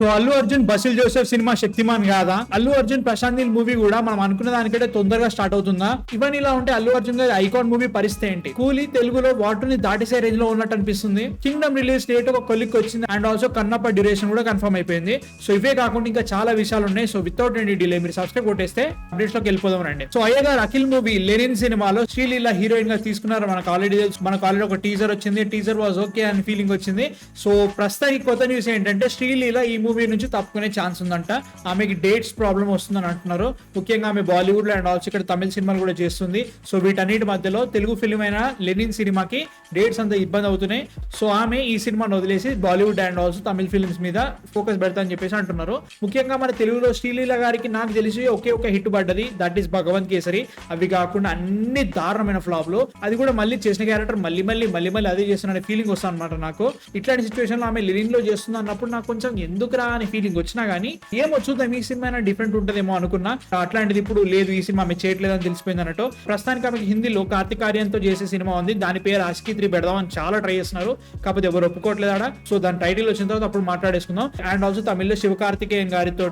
So Allu Arjun Basil Joseph cinema Shaktimaan కాదా? Allu Arjun Prashanth Neel movie కూడా మనం అనుకున్న దానికంటే తొందరగా స్టార్ట్ అవుతుందా? ఇవన్నీ ఇలా ఉంటే అల్లు అర్జున్ గారి ఐకాన్ మూవీ పరిస్థితి ఏంటి? కూలీ తెలుగులో వాటర్ని దాటిసే రేంజ్ లో ఉన్నట్టు అనిపిస్తుంది. కింగ్డమ్ రిలీజ్ డేట్ ఒక కొలిక్ వచ్చింది అండ్ ఆల్సో కన్నప్ప డ్యూరేషన్ కూడా కన్ఫర్మ్ అయిపోయింది. సో ఇవే కాకుండా ఇంకా చాలా విషయాలు ఉన్నాయి. సో వితౌట్ ఎనీ డిలే మీరు సబ్స్క్రైబ్ కొట్టేస్తే అప్డేట్స్ లోకి వెళ్ళిపోదాం రండి. సో అయ్యగారు అఖిల్ మూవీ లెనిన్ సినిమాలో శ్రీలీల హీరోయిన్ గా తీసుకున్నారు. మనకు ఆల్రెడీ ఒక టీజర్ వచ్చింది. టీజర్ వాజ్ ఓకే అని ఫీలింగ్ వచ్చింది. సో ప్రస్తుతానికి కొత్త న్యూస్ ఏంటంటే శ్రీలీల ఈ మూవీ నుంచి తప్పుకునే ఛాన్స్ ఉందంట. ఆమెకి డేట్స్ ప్రాబ్లం వస్తుందని అంటున్నారు. ముఖ్యంగా ఆమె బాలీవుడ్ లో అండ్ ఆల్సో ఇక్కడ తమిళ సినిమాలు కూడా చేస్తుంది. సో వీటన్నిటి మధ్యలో తెలుగు ఫిల్మ్ అయిన లెనిన్ సినిమాకి డేట్స్ అంత ఇబ్బంది అవుతున్నాయి. సో ఆమె ఈ సినిమాను వదిలేసి Bollywood and also Tamil films మీద ఫోకస్ పెడతా అని చెప్పేసి అంటున్నారు. ముఖ్యంగా మన తెలుగులో శ్రీలీల గారికి నాకు తెలిసి ఒకే ఒక హిట్ పడ్డది, దట్ ఈస్ భగవంత్ కేసరి. అవి కాకుండా అన్ని దారుణమైన ఫ్లాప్లు. అది కూడా మళ్ళీ చేసిన క్యారెక్టర్ మళ్ళీ అదే చేస్తున్న ఫీలింగ్ వస్తుంది అనమాట నాకు. ఇట్లాంటి సిచ్యువేషన్ లో ఆమె లెనిన్ లో చేస్తుంది అన్నప్పుడు నాకు కొంచెం ఎందుకురా అని ఫీలింగ్ వచ్చినా గానీ ఏమో చూద్దాం, ఈ సినిమా డిఫరెంట్ ఉంటుందేమో అనుకున్నా. అట్లాంటిది ఇప్పుడు లేదు, ఈ సినిమా ఆమె చేయట్లేదు అని తెలిసిపోయింది అన్నట్టు. ప్రస్తుతానికి ఆమెకి హిందీలో కార్తిక్ ఆర్యన్తో చేసే సినిమా ఉంది. దాని పేరు ఆస్కీ 3 పెడదామని చాలా ట్రై చేస్తున్నారు. కాకపోతే ఎవరు ఒప్పుకోవట్లేదా? సో దాని టైటిల్ వచ్చిన తర్వాత అప్పుడు మాట్లాడేసుకుందాం. అండ్ ఆల్సో తమిళ్లో శివకార్తికేయన్ గారితో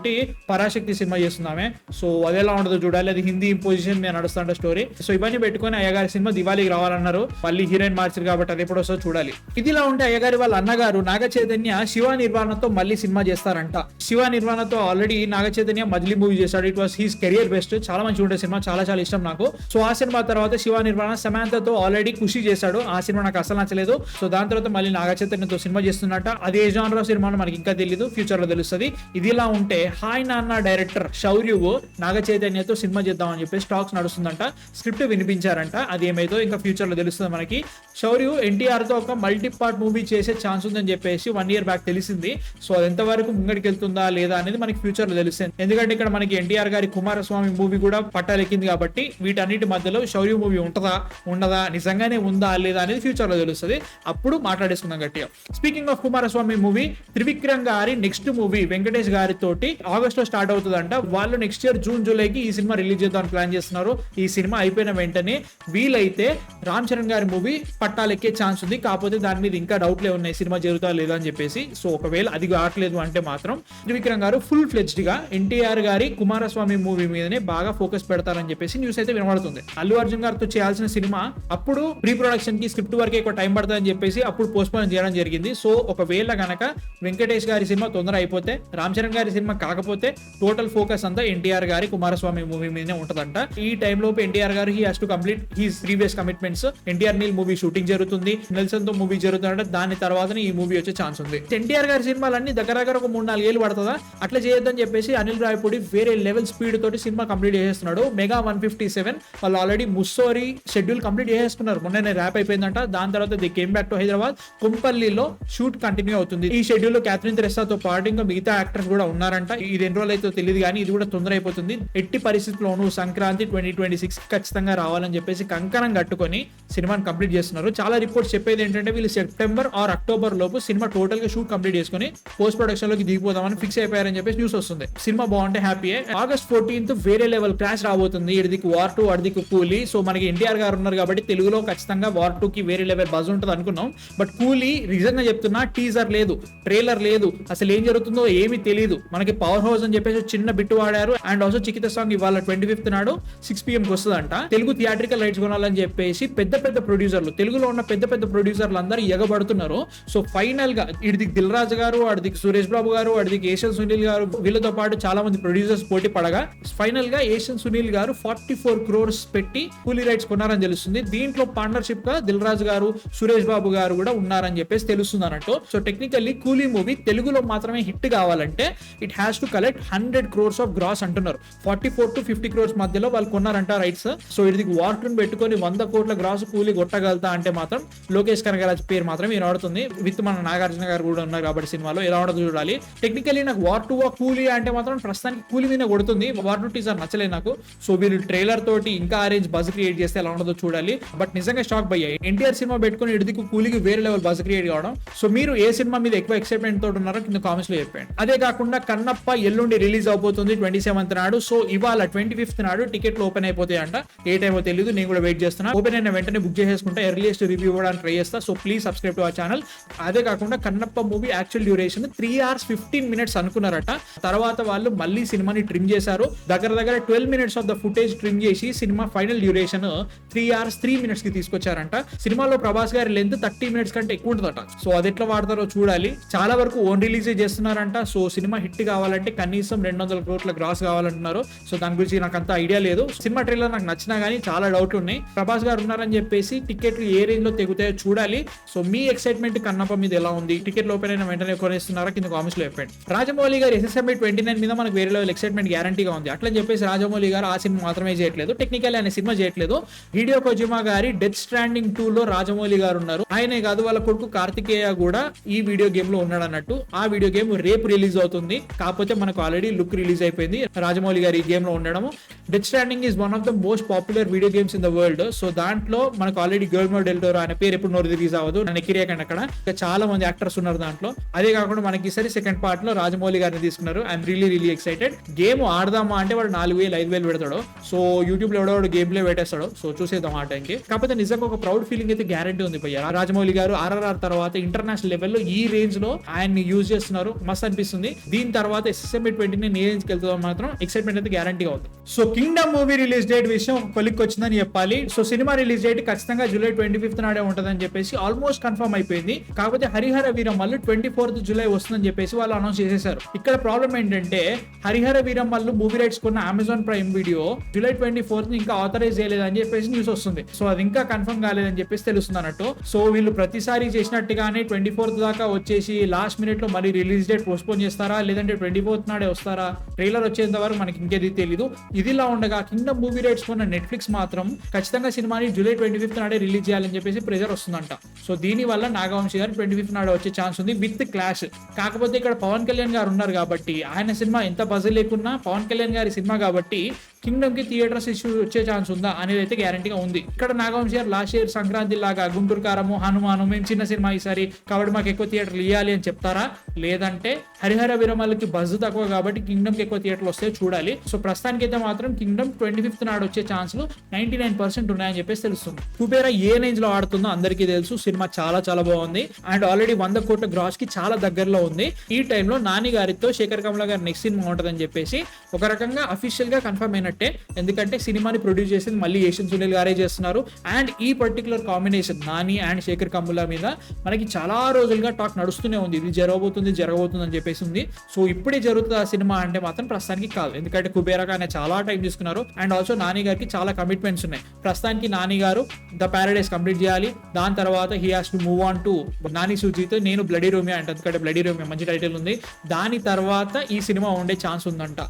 పరాశక్తి సినిమా చేస్తున్నామే. సో అదేలా ఉండదో చూడాలి. అది హిందీ ఇంపోజిషన్ మీద నడుస్తుంట స్టోరీ. సో ఇవన్నీ పెట్టుకుని అయ్యగారి సినిమా దివాళీకి రావాలన్నారు. మళ్ళీ హీరోయిన్ మార్చారు కాబట్టి అది ఎప్పుడు వస్తుందో చూడాలి. ఇదిలా ఉంటే అయ్యగారి వాళ్ళ అన్నగారు నాగ చైతన్య శివ నిర్వాణతో మళ్ళీ సినిమా చేస్తారంట. శివ నిర్వాణతో ఆల్రెడీ నాగ చైతన్య మజిలీ మూవీ చేశాడు. It was he's career best. చాలా మంచి ఉండే సినిమా, చాలా ఇష్టం నాకు. సో ఆ సినిమా తర్వాత శివ నిర్వాణ సమాంతతో ఆల్రెడీ ఖుషి చేశాడు. ఆ సినిమా నాకు అసలు నచ్చలేదు. సో దాని తర్వాత మళ్ళీ నాగ చైతన్యతో సినిమా చేస్తున్నట్ట. అది ఏ జానర్ సినిమా మనకి ఇంకా తెలియదు, ఫ్యూచర్ లో తెలుస్తుంది. ఇదిలా ఉంటే హాయ్ నాన్న డైరెక్టర్ శౌర్యు నాగ చైతన్యతో సినిమా చేద్దామని చెప్పి స్టాక్స్ నడుస్తుందంట. స్క్రిప్ట్ వినిపించారంట. అది ఏమైతే ఇంకా ఫ్యూచర్ లో తెలుస్తుంది మనకి. శౌర్యు ఎన్టీఆర్ తో ఒక మల్టీ పార్ట్ మూవీ చేసే ఛాన్స్ ఉందని చెప్పేసి 1 year బ్యాక్ తెలిసింది. సో అది ఎంతవరకు ముంగడికి వెళ్తుందా లేదా అనేది మనకి ఫ్యూచర్ లో తెలుస్తుంది. ఎందుకంటే ఇక్కడ మనకి ఎన్టీఆర్ గారి కుమారస్వామి మూవీ కూడా పట్టాలెక్కింది కాబట్టి వీటన్నిటి మధ్యలో శౌర్య మూవీ ఉంటదా ఉండదా, నిజంగానే ఉందా లేదా అనేది ఫ్యూచర్ లో తెలుస్తుంది. అప్పుడు మాట్లాడేసుకుందాం గట్టిగా. Speaking of Kumaraswamy movie, Trivikram గారి నెక్స్ట్ మూవీ వెంకటేష్ గారితో ఆగస్ట్ లో స్టార్ట్ అవుతుందంట. వాళ్ళు నెక్స్ట్ ఇయర్ జూన్ జూలైకి ఈ సినిమా రిలీజ్ చేద్దామని ప్లాన్ చేస్తున్నారు. ఈ సినిమా అయిపోయిన వెంటనే వీలైతే రామ్ చరణ్ గారి మూవీ పట్టాలెక్కే ఛాన్స్ ఉంది. కాకపోతే దాని మీద ఇంకా డౌట్లే ఉన్నాయి, సినిమా జరుగుతా లేదా అని చెప్పేసి. సో ఒకవేళ అది కావట్లేదు అంటే మాత్రం త్రివిక్రమ్ గారు ఫుల్ ఫ్లెడ్జ్డ్ గా ఎన్టీఆర్ గారి కుమారస్వామి మూవీ మీదనే బాగా ఫోకస్ పెడతారని చెప్పేసి న్యూస్ అయితే వినబడుతుంది. అల్లు అర్జున్ గారితో చేయాల్సిన సినిమా అప్పుడు ప్రీ ప్రొడక్షన్ కి స్క్రిప్ట్ వరకు ఎక్కువ టైం పడుతుందని చెప్పేసి అప్పుడు పోస్ట్ పోన్ చేయడం జరిగింది. సో ఒకవేళ గనక వెంకటేష్ గారి సినిమా తొందర అయిపోతే, రామ్ చరణ్ గారి సినిమా కాకపోతే టోటల్ ఫోకస్ అంతా ఎన్టీఆర్ గారి కుమారస్వామి మూవీ మీదనే ఉంటదంట. ఈ టైం లోపు NTR garu he has to complete his previous commitments. NTR Neel movie shooting జరుగుతుంది, నెల్సన్ తో మూవీ జరుగుతుందంటే దాని తర్వాతనే ఈ మూవీ వచ్చే ఛాన్స్ ఉంది. ఎన్టీఆర్ గారి సినిమాలన్నీ దగ్గర ఒక 3-4 ఏళ్ళు పడుతుందా? అట్లా చేయొద్దని చెప్పేసి అనిల్ రాయపూడి వేరే లెవెల్ స్పీడ్ తోటి సినిమా కంప్లీట్ చేసేస్తున్నాడు. మెగా 157 వాళ్ళు ఆల్రెడీ ముస్సోరి షెడ్యూల్ కంప్లీట్ చేసేస్తున్నారు. మొన్ననే ర్యాప్ అయిపోయిందంట. దాని తర్వాత they came back to Hyderabad. కుంపల్లిలో షూట్ కంటిన్యూ అవుతుంది. ఈ షెడ్యూల్ లో క్యాథరిన్ తెరెసాతో పాటు ఇంకా మిగతా యాక్టర్స్ కూడా ఉన్నారంట. ఇది ఎన్ని రోజులు అయితే తెలియదు కానీ ఇది కూడా తొందర అయిపోతుంది. ఎట్టి పరిస్థితుల్లోనూ సంక్రాంతి 2026 ఖచ్చితంగా రావాలని చెప్పేసి కంకణం కట్టుకొని సినిమాని కంప్లీట్ చేస్తున్నారు. చాలా రిపోర్ట్స్ చెప్పేది ఏంటంటే వీళ్ళు సెప్టెంబర్ ఆర్ అక్టోబర్ లోపు సినిమా టోటల్ గా షూట్ కంప్లీట్ చేసుకుని పోస్ట్ ప్రొడక్షన్ లోకి దిగిపోదామని ఫిక్స్ అయిపోయారని చెప్పేసి న్యూస్ వస్తుంది. సినిమా బాగుంటే హ్యాపీ. ఆగస్ట్ 14th వేరే లెవెల్ క్రాష్ రాబోతుంది. ఇడికి వార్ 2 అడిదికి కూలీ. సో మనకి ఎన్టీఆర్ గారు ఉన్నారు కాబట్టి తెలుగులో ఖచ్చితంగా వార్ 2 కి వేరే లెవెల్ బజ్ ఉంటుంది అనుకున్నాం. బట్ కూలీ నిజంగా చెప్తున్నా టీజర్ లేదు, ట్రైలర్ లేదు, అసలు ఏం జరుగుతుందో ఏమీ తెలియదు. మనకి పవర్ హౌస్ అని చెప్పేసి చిన్న బిట్టు వాడారు. అండ్ ఆల్సో చికిత సాంగ్ ఇవాళ 25th నాడు 6 PM కి వస్తుందంట. తెలుగు థియేట్రికల్ రైట్స్ కొనాలని చెప్పేసి పెద్ద ప్రొడ్యూసర్లు, తెలుగులో ఉన్న పెద్ద ప్రొడ్యూసర్లు అందరూ ఎగబడుతున్నారు. సో ఫైనల్ గా ఇడికి దిల్ రాజు గారు, అడికి సురేష్ బాబు గారు, అడికి ఏషియన్ సునీల్ గారు, వీళ్ళతో పాటు చాలా మంది ప్రొడ్యూసర్స్ పోటీ పడగా ఫైనల్ గా ఏషియన్ సునీల్ గారు 44 crores పెట్టి కూలీ రైట్స్ కొన్నారని తెలుస్తుంది. దీంట్లో పార్ట్నర్షిప్ గా దిల్ రాజు గారు, సురేష్ బాబు గారు కూడా ఉన్నారని చెప్పేసి తెలుస్తుంది అన్నట్టు. సో టెక్నికల్లీ కూలీ మూవీ తెలుగులో మాత్రమే హిట్ కావాలంటే it has to collect 100 crores of gross అంటున్నారు. 44 to 50 crores మధ్యలో వాళ్ళు కొన్నారంట రైట్స్. సో ఇది వార్ 2 పెట్టుకొని 100 కోట్ల గ్రాస్ కూలీ కొట్టగలుగుతా అంటే మాత్రం లోకేష్ కనగరాజ్ పేరు మాత్రం వినబడుతుంది. విత్ మన నాగార్జున గారు కూడా ఉన్నారు కాబట్టి సినిమాలో ఎలా ఉండదు చూడాలి. టెక్నికల్లీ నాకు వార్ 2 కూలీ అంటే మాత్రం ప్రస్తుతానికి కూలీ మీద కొడుతుంది. వార్ 2 టీజర్ నచ్చలేదు నాకు. సో వీళ్ళు ట్రైలర్ తోటి ఇంకా ఆరేంజ్ బజ్ క్రియేట్ చేస్తే ఎలా ఉండదో చూడాలి. బట్ నిజంగా షాక్ అయ్యాయి. ఎన్టీఆర్ సినిమా పెట్టుకుని ఇడికి కూలీకి వేరే లెవెల్ బజ్ క్రియేట్ కావడం. సో మీరు ఏ సినిమా మీద ఎక్కువ ఎక్సైట్మెంట్ తోటి ఉన్నారో కింద కామెంట్స్ లో చెప్పండి. అదే కాకుండా కన్నప్ప ఎల్లుండి రిలీజ్ అవబోతుంది 27th నాడు. సో ఇవాళ 25th నాడు టికెట్లు ఓపెన్ అయిపోతాయి అంట. ఏ టైమో తెలియదు, నేను కూడా వెయిట్ చేస్తున్నా. ఓపెన్ అయిన వెంటనే బుక్ చేసేసుకుంటా, ఎర్లీయెస్ట్ రివ్యూ ఇవ్వడానికి ట్రై చేస్తా. So please subscribe to our channel. అదే కాకుండా Kannappa movie actual duration 3 hours hours 15 minutes అనుకున్నారట. తర్వాత వాళ్ళు మళ్ళీ సినిమాని ట్రిమ్ చేశారు. దగ్గర 12 minutes of the footage trim చేసి cinema final duration 3 hours 3 minutes కి తీసుకొచ్చారంట. సినిమాలో ప్రభాస్ గారి లెంత్ 30 minutes కంటే ఎక్కువ ఉంటుందట. సో అది ఎట్లా వాడతారో చూడాలి. చాలా వరకు ఓన్ రిలీజే చేస్తున్నారంట. సో సినిమా హిట్ కావాలంటే కనీసం 200 crore గ్రాస్ కావాలంటున్నారు. సో దాని గురించి నాకు అంత ఐడియా లేదు. సినిమా ట్రైలర్ నాకు నచ్చినా గానీ చాలా డౌట్లు ఉన్నాయి. ప్రభాస్ గారు ఉన్నారని చెప్పేసి టికెట్లు ఏ రేంజ్ లో తెగుతాయో చూడాలి. సో మీ ఎక్సైట్మెంట్ కన్నప్ప మీద ఎలా ఉంది? టికెట్ ఓపెన్ అయిన వెంటనే కొనేస్తున్నారా? కింద కామెంట్స్ లో చెప్పండి. రాజమౌళి గారు SSMB 29 మీద మనకు వేరే లెవెల్ ఎక్సైట్మెంట్ గ్యారంటీగా ఉంది. అట్లని చెప్పేసి రాజమౌళి గారు ఆ సినిమా మాత్రమే చేయట్లేదు, టెక్నికల్ అనే సినిమా చేయట్లేదు. హిడియో కోజిమా గారి డెత్ స్ట్రాండింగ్ 2 లో రాజమౌళి గారు ఉన్నారు. ఆయనే కాదు వాళ్ళ కొడుకు కార్తికేయ కూడా ఈ వీడియో గేమ్ లో ఉన్నాడు అన్నట్టు. ఆ వీడియో గేమ్ రేపు రిలీజ్ అవుతుంది. కాకపోతే మనకు ఆల్రెడీ లుక్ రిలీజ్ అయిపోయింది రాజమౌళి గారు ఈ గేమ్ లో ఉండడం. Death stranding is one of the most popular video games in the world. So దాంట్లో మనకు ఆల్రెడీ గెల్మో డెల్ టోరో ఆయన పేరు ఎప్పుడు నోరు రిలీజ్ అవ్వదు, నన్ను ఎక్కిరియాకండి అక్కడ. చాలా మంది యాక్టర్స్ ఉన్నారు దాంట్లో. అదే కాకుండా మనకి ఈసారి సెకండ్ పార్ట్ లో రాజమౌళి గారిని తీసుకున్నారు. I'm really excited. గేమ్ ఆడదామా అంటే వాడు 4,000-5,000 పెడతాడు. సో యూట్యూబ్ లో ఎవడో గేమ్ ప్లే పెట్టేస్తాడు. సో చూసేద్దాం ఆ టైంకి. కాకపోతే నిజంగా ఒక ప్రౌడ్ ఫీలింగ్ అయితే గ్యారంటీ ఉంది భయ్య. రాజమౌళి గారు RRR తర్వాత ఇంటర్నేషనల్ లెవెల్లో ఈ రేంజ్ లో ఆయన్ని యూజ్ చేస్తున్నారు. మస్త్ అనిపిస్తుంది. దీని తర్వాత SSMB 29 ఏ రేంజ్ కి వెళ్తుందో మాత్రం ఎక్సైట్మెంట్ అయితే గ్యారంటీగా ఉంది. So Kingdom movie release date విషయం ఒక కొలిక్ వచ్చిందని చెప్పాలి. సో సినిమా రిలీజ్ డేట్ ఖచ్చితంగా July 25th నాడే ఉంటుందని చెప్పేసి ఆల్మోస్ట్ కన్ఫర్మ్ అయిపోయింది. కాకపోతే హరిహర వీరమల్లు 24th July వస్తుందని చెప్పేసి వాళ్ళు అనౌన్స్ చేసేసారు. ఇక్కడ ప్రాబ్లం ఏంటంటే హరిహర వీరమల్లు మూవీ రైట్స్ కొన్న Amazon prime video July 24th ఇంకా ఆథరైజ్ చేయలేదని చెప్పేసి న్యూస్ వస్తుంది. సో అది ఇంకా కన్ఫర్మ్ కాలేదని చెప్పేసి తెలుస్తుంది అన్నట్టు. సో వీళ్ళు ప్రతిసారి చేసినట్టుగానే 24th దాకా వచ్చేసి లాస్ట్ మినిట్ లో మళ్ళీ రిలీజ్ డేట్ పోస్ట్పోన్ చేస్తారా, లేదంటే 24th నాడే వస్తారా, ట్రైలర్ వచ్చేంత వరకు మనకి ఇంకేది తెలీదు. ఇదిలా ఉండగా కింగ్డమ్ మూవీ రైట్స్ కొన్న నెట్ఫ్లిక్స్ మాత్రం ఖచ్చితంగా సినిమాని July 25th నాడే రిలీజ్ చేయాలని చెప్పేసి ప్రెజర్ వస్తుందంట. సో దీని వల్ల నాగవంశీ గారు 25th నాడు వచ్చే ఛాన్స్ ఉంది విత్ క్లాష్. కాకపోతే ఇక్కడ పవన్ కళ్యాణ్ గారు ఉన్నారు కాబట్టి ఆయన సినిమా ఎంత బజ్ లేకున్నా పవన్ కళ్యాణ్ గారి సినిమా కాబట్టి కింగ్డమ్ కి థియేటర్స్ ఇష్యూ వచ్చే ఛాన్స్ ఉందా అనేది అయితే గ్యారంటీగా ఉంది. ఇక్కడ నాగవంశీ గారు లాస్ట్ ఇయర్ సంక్రాంతి లాగా గుంటూరు కారము హనుమాను మేము చిన్న సినిమా ఈసారి కాబట్టి మాకు ఎక్కువ థియేటర్లు ఇవ్వాలి అని చెప్తారా, లేదంటే హరిహర వీరమల్లుకి బజ్ తక్కువ కాబట్టి కింగ్డమ్ కి ఎక్కువ థియేటర్లు వస్తే చూడాలి. సో ప్రస్తుతానికి అయితే మాత్రం కింగ్డమ్ 25th నాడు వచ్చే ఛాన్స్లు 99% ఉన్నాయని చెప్పేసి తెలుస్తుంది. కుబేరా ఏ రేంజ్ లో ఆడుతుందో అందరికీ తెలుసు. సినిమా చాలా బాగుంది అండ్ ఆల్రెడీ 100 కోట్ల గ్రాస్ కి చాలా దగ్గరలో ఉంది. ఈ టైంలో నాని గారితో శేఖర్ కమల గారి నెక్స్ట్ సినిమా ఉంటుందని చెప్పేసి ఒక రకంగా అఫీషియల్ గా కన్ఫర్మ్ అయినట్టే. ఎందుకంటే సినిమాని ప్రొడ్యూస్ చేసింది మళ్ళీ యశ్వంత్ సునీల్ గారే చేస్తున్నారు. అండ్ ఈ particular combination Nani and Sekhar Kammula మీద మనకి చాలా రోజులుగా టాక్ నడుస్తూనే ఉంది. ఇది జరగబోతుంది అని చెప్పేసి ఉంది. సో ఇప్పుడే జరుగుతుంది ఆ సినిమా అంటే మాత్రం ప్రస్తుతానికి కాదు. ఎందుకంటే కుబేరాగా ఆయన చాలా టైం తీసుకున్నారు అండ్ ఆల్సో నాని గారికి చాలా కమిట్మెంట్స్ ఉన్నాయి. ప్రస్తుతానికి నాని గారు ద ప్యారడైస్ కంప్లీట్ చేయాలి. దాని తర్వాత he has to move on to Nani Sujeeth నేను బ్లడీ రోమియో అంటే ఎందుకంటే బ్లడీ రోమియో మంచి టైటిల్ ఉంది. దాని తర్వాత ఈ సినిమా ఉండే ఛాన్స్ ఉందంట.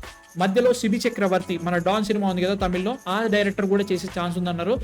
మధ్యలో శిబి చక్రవర్తి మన డాన్ సినిమా ఉంది కదా తమిళ్లో, ఆ డైరెక్టర్ కూడా చేసే ఛాన్స్ ఉందన్నారు.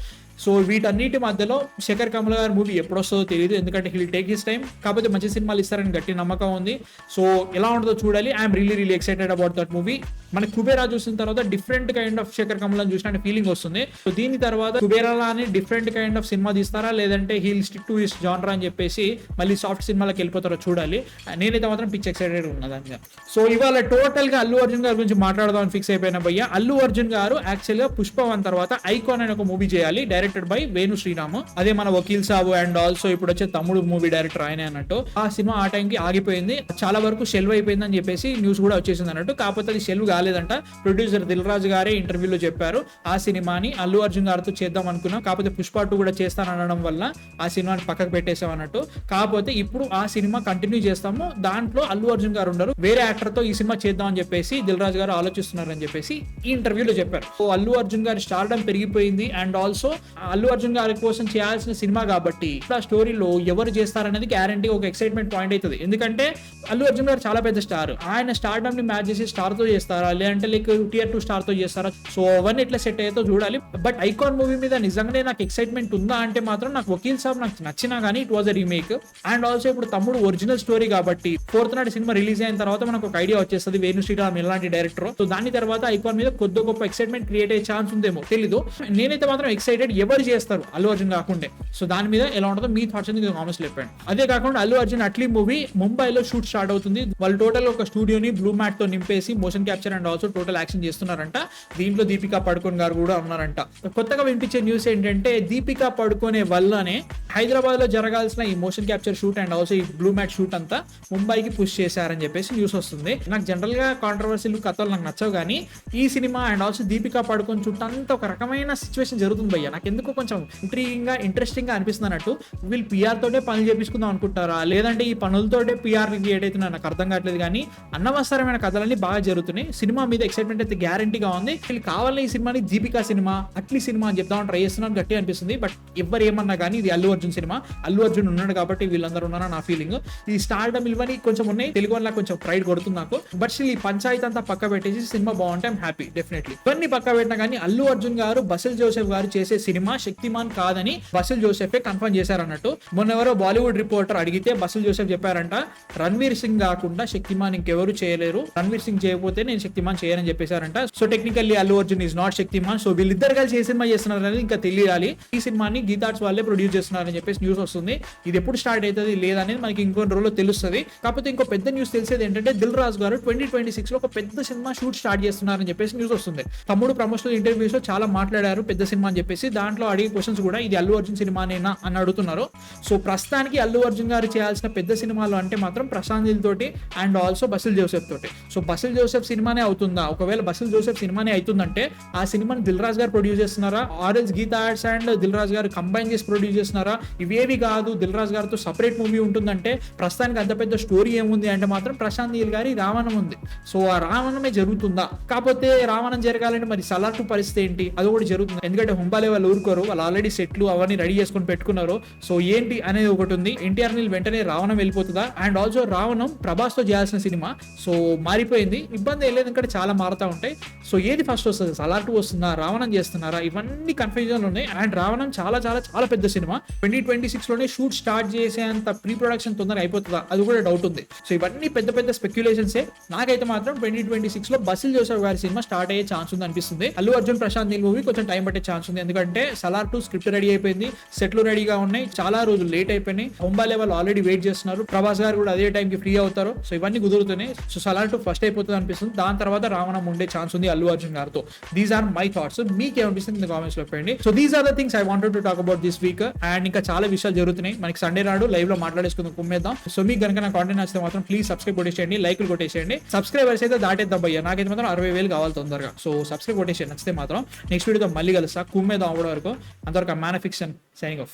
సో వీటన్నిటి మధ్యలో శేఖర్ కమల గారి మూవీ ఎప్పుడు వస్తుందో తెలియదు. ఎందుకంటే హీల్ టేక్ హిస్ టైం. కాకపోతే మంచి సినిమాలు ఇస్తారని గట్టి నమ్మకం ఉంది. సో ఎలా ఉంటుందో చూడాలి. I'm really excited about that movie. మన కుబేరా చూసిన తర్వాత డిఫరెంట్ కైండ్ ఆఫ్ శేఖర్ కమలను చూసిన ఫీలింగ్ వస్తుంది. సో దీని తర్వాత కుబేరాలా అని డిఫరెంట్ కైండ్ ఆఫ్ సినిమా తీస్తారా, లేదంటే హీల్ స్టిక్ టు హిస్ జానరా అని చెప్పేసి మళ్ళీ సాఫ్ట్ సినిమాలకు వెళ్ళిపోతారో చూడాలి. నేనైతే మాత్రం పిచ్ ఎక్సైటెడ్ ఉన్నదాన్ని. సో ఇవాళ టోటల్ గా అల్లు అర్జున్ గారి గురించి మాట్లాడదామని ఫిక్స్ అయిపోయిన భయ్య. అల్లు అర్జున్ గారు యాక్చువల్ గా పుష్ప 1 తర్వాత ఐకాన్ అనే ఒక మూవీ చేయాలి, డైరెక్టెడ్ బై వేణు శ్రీరామ్. అదే మన వకీల్ సాబు అండ్ ఆల్సో ఇప్పుడు వచ్చే తమ్ముడు మూవీ డైరెక్టర్ ఆయనే అన్నట్టు. ఆ సినిమా ఆ టైంకి ఆగిపోయింది, చాలా వరకు షెల్వ్ అయిపోయింది అని చెప్పేసి న్యూస్ కూడా వచ్చేసింది అన్నట్టు. కాకపోతే అది షెల్వ్ కాలేదంట. ప్రొడ్యూసర్ దిల్ రాజు గారే ఇంటర్వ్యూలో చెప్పారు ఆ సినిమాని అల్లు అర్జున్ గారితో చేద్దాం అనుకున్నాం, కాకపోతే పుష్ప 2 కూడా చేస్తానడం వల్ల ఆ సినిమాని పక్కకు పెట్టేసాం అన్నట్టు. కాకపోతే ఇప్పుడు ఆ సినిమా కంటిన్యూ చేస్తాము, దాంట్లో అల్లు అర్జున్ గారు ఉండరు, వేరే యాక్టర్ తో ఈ సినిమా చేద్దాం అని చెప్పేసి దిల్ రాజు గారు ఆలోచిస్తున్నారని చెప్పేసి ఈ ఇంటర్వ్యూలో చెప్పారు. సో అల్లు అర్జున్ గారి స్టార్డమ్ పెరిగిపోయింది అండ్ ఆల్సో అల్లు అర్జున్ గారి కోసం చేయాల్సిన సినిమా కాబట్టి ఆ స్టోరీలో ఎవరు చేస్తారనేది గ్యారంటీ ఒక ఎక్సైట్మెంట్ పాయింట్ అవుతుంది. ఎందుకంటే అల్లు అర్జున్ గారు చాలా పెద్ద స్టార్, ఆయన స్టార్డమ్ ని మ్యాచ్ చేసి స్టార్ తో చేస్తారా, లేదంటే లైక్ Tier 2 స్టార్ తో చేస్తారా, సో అవన్నీ ఎట్లా సెట్ అయ్యేతో చూడాలి. బట్ ఐకాన్ మూవీ మీద నిజంగానే నాకు ఎక్సైట్మెంట్ ఉందా అంటే మాత్రం నాకు వకీల్ సాబ్ నాకు నచ్చినా కానీ it was a remake and also ఇప్పుడు తమ్ముడు ఒరిజినల్ స్టోరీ కాబట్టి 4th నాడు సినిమా రిలీజ్ అయిన తర్వాత మనకు ఒక ఐడియా వచ్చేస్తుంది వేణు శ్రీరామ్ ఎలాంటి డైరెక్టర్. సో దాని తర్వాత ఐకాన్ మీద కొద్ది గొప్ప ఎక్సైట్మెంట్ క్రియేట్ అయ్యే ఛాన్స్ ఉందేమో తెలీదు. నేనైతే మాత్రం ఎక్సైటెడ్. ఎవరు చేస్తారు అల్లు అర్జున్ కాకుండా. సో దాని మీద ఎలా ఉంటుందో మీ థాట్స్ అనేది కామెంట్స్ చెప్పండి. అదే కాకుండా అల్లు అర్జున్ అట్లీ మూవీ ముంబైలో షూట్ స్టార్ట్ అవుతుంది. వాళ్ళు టోటల్ ఒక స్టూడియోని బ్లూ మ్యాట్ తో నింపేసి motion capture and also total action చేస్తున్నారంట. దీంట్లో దీపికా పడుకోన్ గారు కూడా ఉన్నారంట. కొత్తగా వినిపించే న్యూస్ ఏంటంటే దీపికా పడుకోనే వల్లనే హైదరాబాద్ లో జరగాల్సిన ఈ motion capture shoot and also ఈ బ్లూ మ్యాట్ షూట్ అంతా ముంబైకి పుష్ చేశారని చెప్పేసి న్యూస్ వస్తుంది. నాకు జనరల్ గా కాంట్రవర్సీలు కథలు నాకు నచ్చవు, కానీ ఈ సినిమా అండ్ ఆల్సో దీపికా పడుకోన్ చుట్టూ అంతా ఒక రకమైన సిచ్యువేషన్ జరుగుతుంది భయ్య. నాకు ఎందుకు కొంచెం ఇంట్రెస్టింగ్ గా అనిపిస్తుంది అన్నట్టు. వీళ్ళు పిఆర్ తోటే పనులు చేపించుకుందాం అనుకుంటారా, లేదంటే ఈ పనులతోటే పిఆర్ క్రియేట్ అవుతున్నా నాకు అర్థం కావట్లేదు. కానీ అన్నవసరమైన కథలన్నీ బాగా జరుగుతున్నాయి. సినిమా మీద ఎక్సైట్మెంట్ అయితే గ్యారంటీగా ఉంది. వీళ్ళు కావాలని ఈ సినిమాని దీపికా సినిమా అట్లీ సినిమా అని చెప్తామని ట్రై చేస్తున్నాను, గట్టి అనిపిస్తుంది. బట్ ఎవరు ఏమన్నా కానీ ఇది అల్లు అర్జున్ సినిమా, అల్లు అర్జున్ ఉన్నాడు కాబట్టి వీళ్ళందరూ ఉన్నారా నా ఫీలింగ్. ఈ స్టార్డమ్ ఇవన్నీ కొంచెం ఉన్నాయి, తెలుగు వల్ల కొంచెం ప్రైడ్ కొడుతుంది నాకు. బట్ స్టిల్ ఈ పంచాయతీ అంతా పక్క పెట్టేసి సినిమా బాగుంటే ఐమ్ హ్యాపీ డెఫినెట్లీ. ఇవన్నీ పక్క పెట్టినా కానీ అల్లు అర్జున్ గారు బసిల్ జోసెఫ్ గారు చేసే సినిమా శక్తిమాన్ కాదని బసిల్ జోసెఫ్ కన్ఫర్మ్ చేశారన్నట్టు. మొన్న ఎవరో బాలీవుడ్ రిపోర్టర్ అడిగితే బసిల్ జోసెఫ్ చెప్పారంట, రణ్వీర్ సింగ్ కాకుండా శక్తిమాన్ ఇంకెవరు చేయలేరు, రణ్వీర్ సింగ్ చేయకపోతే నేను శక్తిమాన్ చేయనని చెప్పేశారంట. So technically Allu Arjun is not Shaktimaan. So వీళ్ళిద్దరు కలిసి ఏ సినిమా చేస్తున్నారు అనేది ఇంకా తెలియాలి. ఈ సినిమాని గీతార్ట్స్ వాళ్ళే ప్రొడ్యూస్ చేస్తున్నారని చెప్పేసి న్యూస్ వస్తుంది. ఇది ఎప్పుడు స్టార్ట్ అవుతుంది లేదనేది మనకి ఇంకొన్ని రోజుల్లో తెలుస్తుంది. కాకపోతే ఇంకో పెద్ద న్యూస్ తెలిసేది ఏంటంటే దిల్ రాజు గారు 2026 లో ఒక పెద్ద సినిమా షూట్ స్టార్ట్ చేస్తున్నారని చెప్పేసి న్యూస్ వస్తుంది. తమ్ముడు ప్రమోషనల్ ఇంటర్వ్యూస్ లో చాలా మాట్లాడారు పెద్ద సినిమా అని చెప్పేసి. దాంట్లో అడిగే క్వశ్చన్స్ కూడా ఇది అల్లు అర్జున్ సినిమానేనా అని అడుగుతున్నారు. సో ప్రస్తుతానికి అల్లు అర్జున్ గారు చేయాల్సిన పెద్ద సినిమాలు అంటే మాత్రం ప్రశాంత్ నీల్ తోటి అండ్ ఆల్సో బసిల్ జోసెఫ్ తోటి. సో బసిల్ జోసెఫ్ సినిమానే అవుతుందా? ఒకవేళ బసిల్ జోసెఫ్ సినిమానే అవుతుందంటే ఆ సినిమాని దిల్ రాజు గారు ప్రొడ్యూస్ చేస్తున్నారా, ఆర్ఎల్స్ గీతా ఆర్ట్స్ అండ్ దిల్ రాజు గారు కంబైన్ చేసి ప్రొడ్యూస్ చేస్తున్నారా? ఇవేవి కాదు, దిల్ రాజు గారితో సపరేట్ మూవీ ఉంటుందంటే ప్రస్తుతానికి అంత పెద్ద స్టోరీ ఏముంది అంటే మాత్రం ప్రశాంత్ నీల్ గారి రావణం ఉంది. సో ఆ రావణమే జరుగుతుందా? కాకపోతే రావణం జరగాలంటే మరి సలార్ 2 పరిస్థితి ఏంటి? అది కూడా జరుగుతుంది. ఎందుకంటే హుంబాలే వాళ్ళు ఊరుకోరు, వాళ్ళు ఆల్రెడీ సెట్లు అవన్నీ రెడీ చేసుకుని పెట్టుకున్నారు. సో ఏంటి అనేది ఒకటి ఉంది. ఎన్టీఆర్ నీల్ వెంటనే రావణం వెళ్ళిపోతుందా? అండ్ ఆల్సో రావణం ప్రభాస్ తో చేయాల్సిన సినిమా, సో మారిపోయింది. ఇబ్బంది లేదు, ఎందుకంటే చాలా మారుతా ఉంటాయి. సో ఏది ఫస్ట్ వస్తుంది? సలార్ 2 వస్తుందా, రావణం చేస్తున్నారా? ఇవన్నీ కన్ఫ్యూజన్ ఉన్నాయి. అండ్ రావణం చాలా చాలా చాలా పెద్ద సినిమా. 2026 లోనే షూట్ స్టార్ట్ చేసేంత ప్రీ ప్రొడక్షన్ తొందరగా అయిపోతుందా అది కూడా డౌట్ ఉంది. సో ఇవన్నీ పెద్ద పెద్ద స్పెక్యులేషన్సే. నాకైతే మాత్రం 2026 లో బసిల్ జోసెఫ్ గారి సినిమా స్టార్ట్ అయ్యే ఛాన్స్ ఉంది అనిపిస్తుంది. అల్లు అర్జున్ ప్రశాంత్ నీల్ మూవీ కొంచెం టైం పట్టే ఛాన్స్ ఉంది. ఎందుకంటే సలార్ 2 స్క్రిప్ట్ రెడీ అయిపోయింది, సెట్లు రెడీగా ఉన్నాయి, చాలా రోజులు లేట్ అయిపోయినాయి. హుంబాలే వాళ్ళు ఆల్రెడీ వెయిట్ చేస్తున్నారు, ప్రభాస్ గారు కూడా అదే టైంకి ఫ్రీ అవుతారు. సో ఇవన్నీ కుదురుతున్నాయి. సో సలార్ 2 ఫస్ట్ అయిపోతుంది అనిపిస్తుంది. దాని తర్వాత రావణం ఉండే ఛాన్స్ ఉంది అల్లు అర్జున్ గారితో. These are my thoughts. మీకు ఏమనిపిస్తుంది కామెంట్స్ లో చెప్పండి. So these are the things I wanted to talk about this week. And ఇంకా చాలా విషయాలు జరుగుతున్నాయి. మనకి సండే నాడు లైవ్ లో మాట్లాడేసుకుందాం, కుమ్మేద్దాం. సో మీకు కనుక నా కాంటెంట్ నచ్చితే మాత్రం ప్లీజ్ సబ్స్క్రైబ్ కొట్టేసేయండి, లైక్లు కొట్టేసేయండి. సబ్స్క్రైబర్స్ అయితే దాటేద్దాం భయ్య, నాకైతే మాత్రం 60,000 కావాలి తొందరగా. సో సబ్స్క్రైబ్ కొట్టేసేయండి నచ్చితే మాత్రం. నెక్స్ట్ వీడియోతో మళ్ళీ కలుస్తా, కుమ్మేద్దాం అవ్వడం వరకు. అంతవరకు మ్యాన్ ఫిక్షన్ సైనింగ్ ఆఫ్.